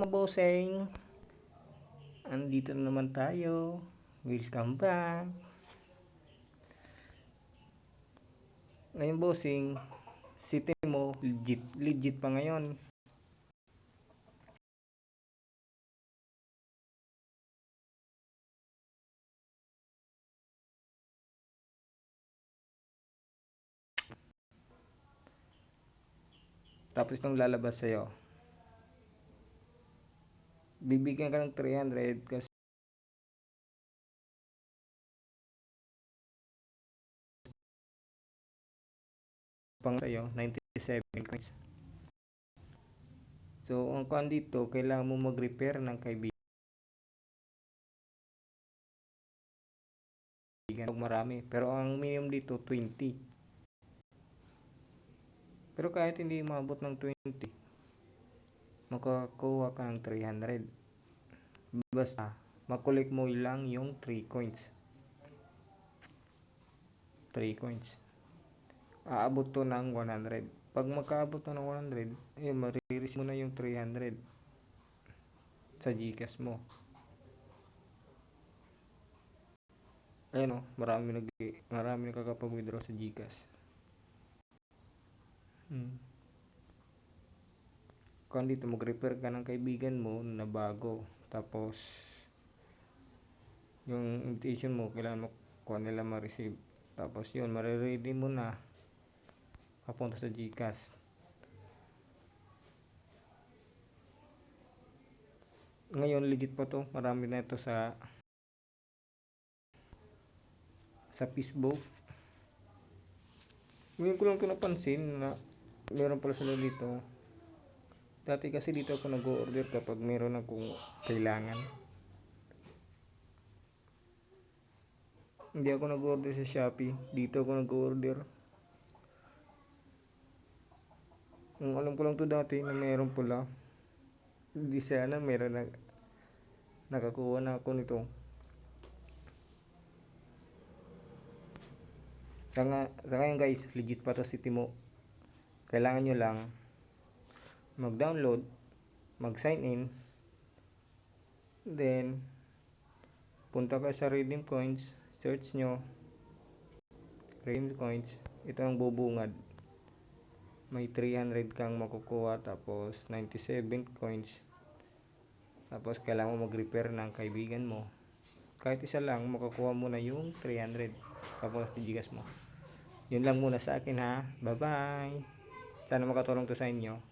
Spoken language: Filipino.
maboseng, andito na naman tayo. Welcome back. Ngayon bossing, si Timo legit pa ngayon. Tapos nung lalabas sa'yo, bibigyan ka ng 300 kasi pang sa'yo, 97 coins. So, ang kuhan dito, kailangan mo mag-repair ng kaibigan. Marami. Pero ang minimum dito, 20. Pero kahit hindi maabot ng 20, makakuha ka ng 300. Basta, makulik mo lang yung 3 coins. 3 coins. Aabot to ng 100. Pag makaabot to ng 100, mariris mo na yung 300 sa Gcash mo. Ayun o, marami nakakapag-withdraw sa Gcash. Kung dito mag-repair ka ng kaibigan mo na bago, tapos yung invitation mo kailangan mo kuha nila ma-receive, tapos yun mariready mo na papunta sa Gcash. Ngayon legit pa to, marami na ito sa Facebook. Ngayon ko lang ito napansin na meron pala sila dito. Dati kasi dito ako nag-order kapag meron akong kailangan. Hindi ako nag-order sa Shopee, dito ako nag-order. Ang alam ko lang to dati na meron pala. Hindi sana meron na nakakuha na ako nito. Sa ngayon guys, legit pa to si Timo. Kailangan nyo lang mag-download, mag-sign in, then punta ka sa redeem coins, search nyo redeem coins, ito ang bubungad. May 300 kang makukuha, tapos 97 coins. Tapos kailangan mo mag-repair ng kaibigan mo. Kahit isa lang, makakuha mo na yung 300 tapos Gcash mo. Yun lang muna sa akin ha. Bye bye. Sana makatulong to sa inyo.